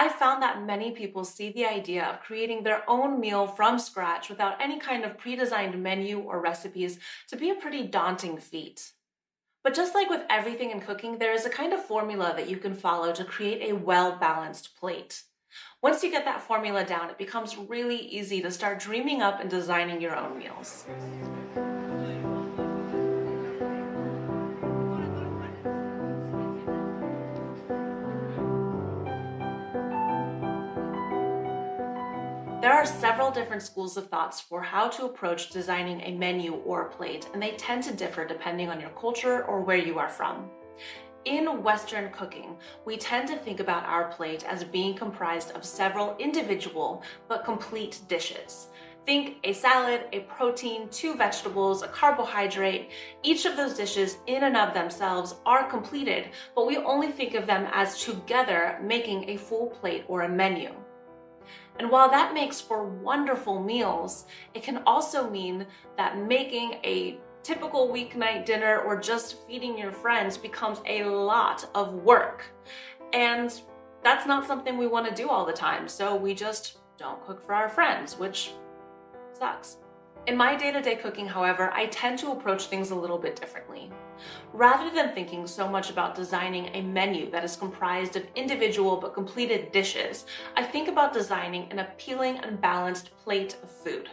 I found that many people see the idea of creating their own meal from scratch without any kind of pre-designed menu or recipes to be a pretty daunting feat. But just like with everything in cooking, there is a kind of formula that you can follow to create a well-balanced plate. Once you get that formula down, it becomes really easy to start dreaming up and designing your own meals. There are several different schools of thoughts for how to approach designing a menu or a plate, and they tend to differ depending on your culture or where you are from. In Western cooking, we tend to think about our plate as being comprised of several individual but complete dishes. Think a salad, a protein, two vegetables, a carbohydrate. Each of those dishes in and of themselves are completed, but we only think of them as together making a full plate or a menu. And while that makes for wonderful meals, it can also mean that making a typical weeknight dinner or just feeding your friends becomes a lot of work. And that's not something we want to do all the time, so we just don't cook for our friends, which sucks. In my day-to-day cooking, however, I tend to approach things a little bit differently. Rather than thinking so much about designing a menu that is comprised of individual but completed dishes, I think about designing an appealing and balanced plate of food.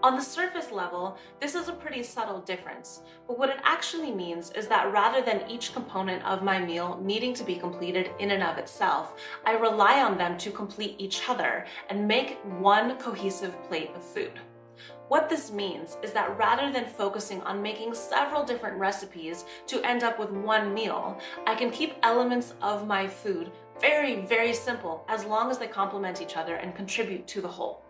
On the surface level, this is a pretty subtle difference, but what it actually means is that rather than each component of my meal needing to be completed in and of itself, I rely on them to complete each other and make one cohesive plate of food. What this means is that rather than focusing on making several different recipes to end up with one meal, I can keep elements of my food very, very simple as long as they complement each other and contribute to the whole.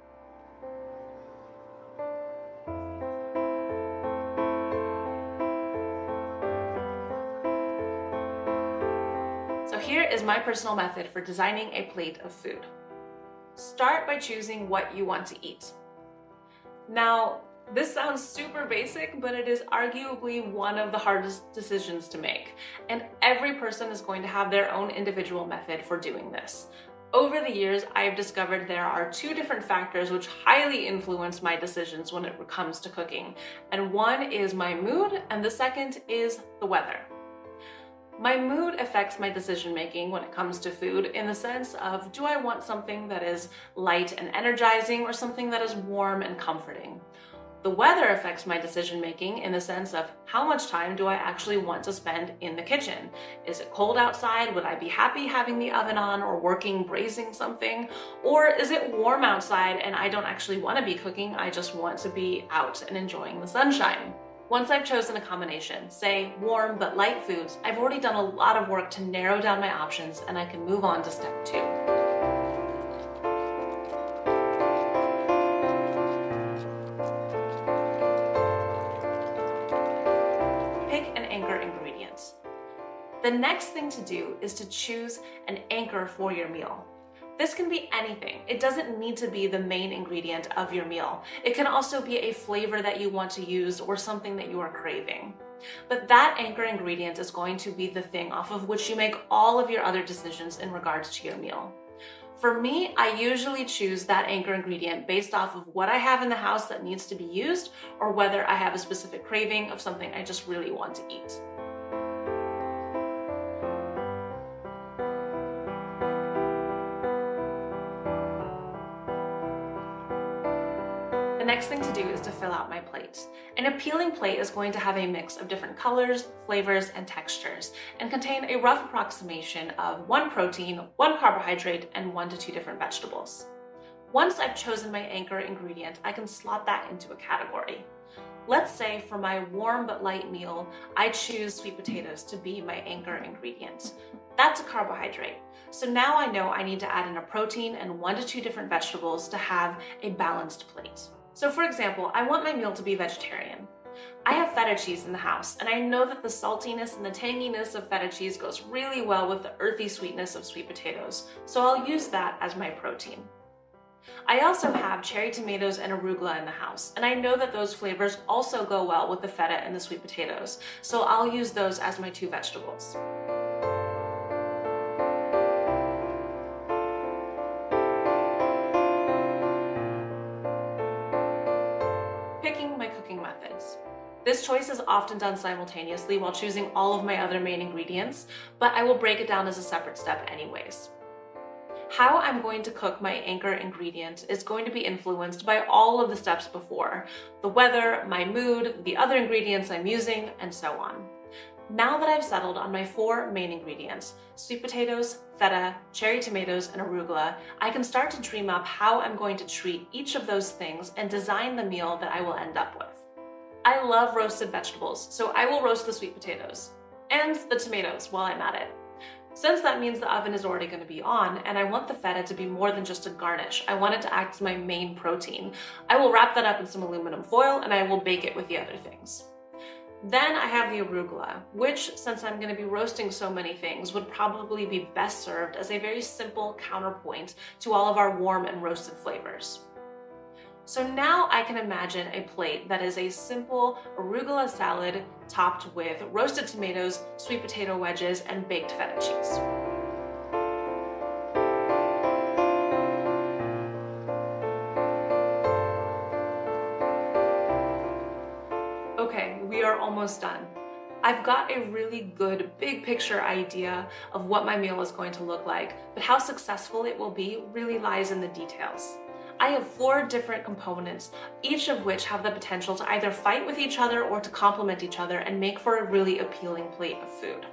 So here is my personal method for designing a plate of food. Start by choosing what you want to eat. Now, this sounds super basic, but it is arguably one of the hardest decisions to make, and every person is going to have their own individual method for doing this. Over the years, I have discovered there are two different factors which highly influence my decisions when it comes to cooking, and one is my mood, and the second is the weather. My mood affects my decision making when it comes to food in the sense of, do I want something that is light and energizing or something that is warm and comforting? The weather affects my decision making in the sense of, how much time do I actually want to spend in the kitchen? Is it cold outside? Would I be happy having the oven on or working, braising something? Or is it warm outside and I don't actually want to be cooking, I just want to be out and enjoying the sunshine? Once I've chosen a combination, say warm but light foods, I've already done a lot of work to narrow down my options and I can move on to step 2. Pick an anchor ingredient. The next thing to do is to choose an anchor for your meal. This can be anything. It doesn't need to be the main ingredient of your meal. It can also be a flavor that you want to use or something that you are craving. But that anchor ingredient is going to be the thing off of which you make all of your other decisions in regards to your meal. For me, I usually choose that anchor ingredient based off of what I have in the house that needs to be used or whether I have a specific craving of something I just really want to eat. The next thing to do is to fill out my plate. An appealing plate is going to have a mix of different colors, flavors, and textures, and contain a rough approximation of 1 protein, 1 carbohydrate, and 1 to 2 different vegetables. Once I've chosen my anchor ingredient, I can slot that into a category. Let's say for my warm but light meal, I choose sweet potatoes to be my anchor ingredient. That's a carbohydrate. So now I know I need to add in a protein and 1 to 2 different vegetables to have a balanced plate. So for example, I want my meal to be vegetarian. I have feta cheese in the house, and I know that the saltiness and the tanginess of feta cheese goes really well with the earthy sweetness of sweet potatoes, so I'll use that as my protein. I also have cherry tomatoes and arugula in the house, and I know that those flavors also go well with the feta and the sweet potatoes, so I'll use those as my 2 vegetables. This choice is often done simultaneously while choosing all of my other main ingredients, but I will break it down as a separate step anyways. How I'm going to cook my anchor ingredient is going to be influenced by all of the steps before: the weather, my mood, the other ingredients I'm using, and so on. Now that I've settled on my 4 main ingredients, sweet potatoes, feta, cherry tomatoes, and arugula, I can start to dream up how I'm going to treat each of those things and design the meal that I will end up with. I love roasted vegetables, so I will roast the sweet potatoes and the tomatoes while I'm at it. Since that means the oven is already going to be on and I want the feta to be more than just a garnish, I want it to act as my main protein, I will wrap that up in some aluminum foil and I will bake it with the other things. Then I have the arugula, which, since I'm going to be roasting so many things, would probably be best served as a very simple counterpoint to all of our warm and roasted flavors. So now I can imagine a plate that is a simple arugula salad topped with roasted tomatoes, sweet potato wedges, and baked feta cheese. Okay, we are almost done. I've got a really good big picture idea of what my meal is going to look like, but how successful it will be really lies in the details. I have 4 different components, each of which have the potential to either fight with each other or to complement each other and make for a really appealing plate of food.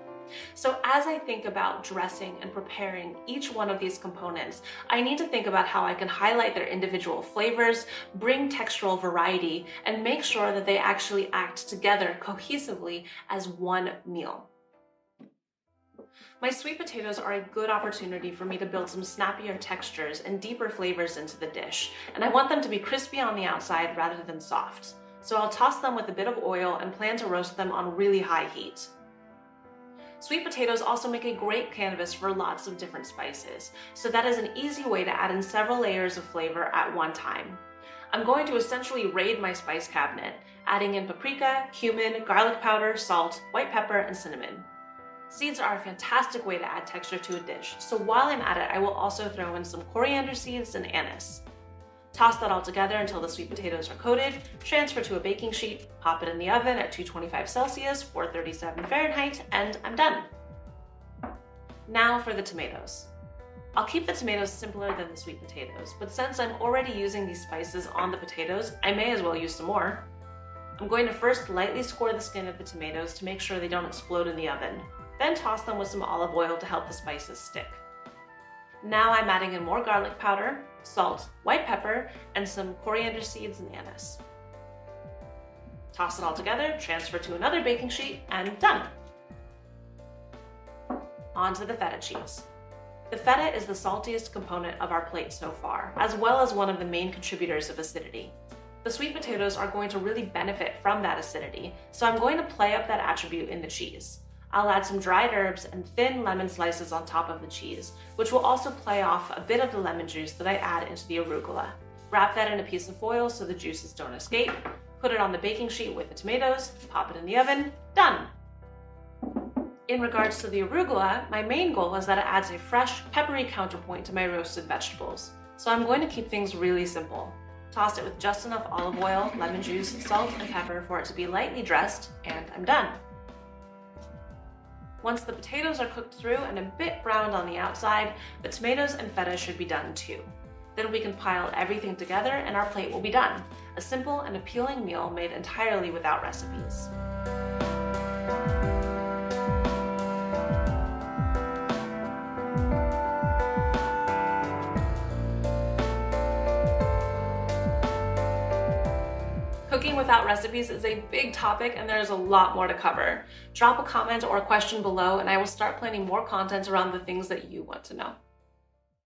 So as I think about dressing and preparing each one of these components, I need to think about how I can highlight their individual flavors, bring textural variety, and make sure that they actually act together cohesively as one meal. My sweet potatoes are a good opportunity for me to build some snappier textures and deeper flavors into the dish, and I want them to be crispy on the outside rather than soft. So I'll toss them with a bit of oil and plan to roast them on really high heat. Sweet potatoes also make a great canvas for lots of different spices, so that is an easy way to add in several layers of flavor at one time. I'm going to essentially raid my spice cabinet, adding in paprika, cumin, garlic powder, salt, white pepper, and cinnamon. Seeds are a fantastic way to add texture to a dish, so while I'm at it, I will also throw in some coriander seeds and anise. Toss that all together until the sweet potatoes are coated, transfer to a baking sheet, pop it in the oven at 225 Celsius, 437 Fahrenheit, and I'm done. Now for the tomatoes. I'll keep the tomatoes simpler than the sweet potatoes, but since I'm already using these spices on the potatoes, I may as well use some more. I'm going to first lightly score the skin of the tomatoes to make sure they don't explode in the oven. Then toss them with some olive oil to help the spices stick. Now I'm adding in more garlic powder, salt, white pepper, and some coriander seeds and anise. Toss it all together, transfer to another baking sheet, and done. On to the feta cheese. The feta is the saltiest component of our plate so far, as well as one of the main contributors of acidity. The sweet potatoes are going to really benefit from that acidity, so I'm going to play up that attribute in the cheese. I'll add some dried herbs and thin lemon slices on top of the cheese, which will also play off a bit of the lemon juice that I add into the arugula. Wrap that in a piece of foil so the juices don't escape, put it on the baking sheet with the tomatoes, pop it in the oven, done! In regards to the arugula, my main goal is that it adds a fresh, peppery counterpoint to my roasted vegetables. So I'm going to keep things really simple. Toss it with just enough olive oil, lemon juice, salt, and pepper for it to be lightly dressed, and I'm done. Once the potatoes are cooked through and a bit browned on the outside, the tomatoes and feta should be done too. Then we can pile everything together and our plate will be done. A simple and appealing meal made entirely without recipes. Cooking without recipes is a big topic and there's a lot more to cover. Drop a comment or a question below and I will start planning more content around the things that you want to know.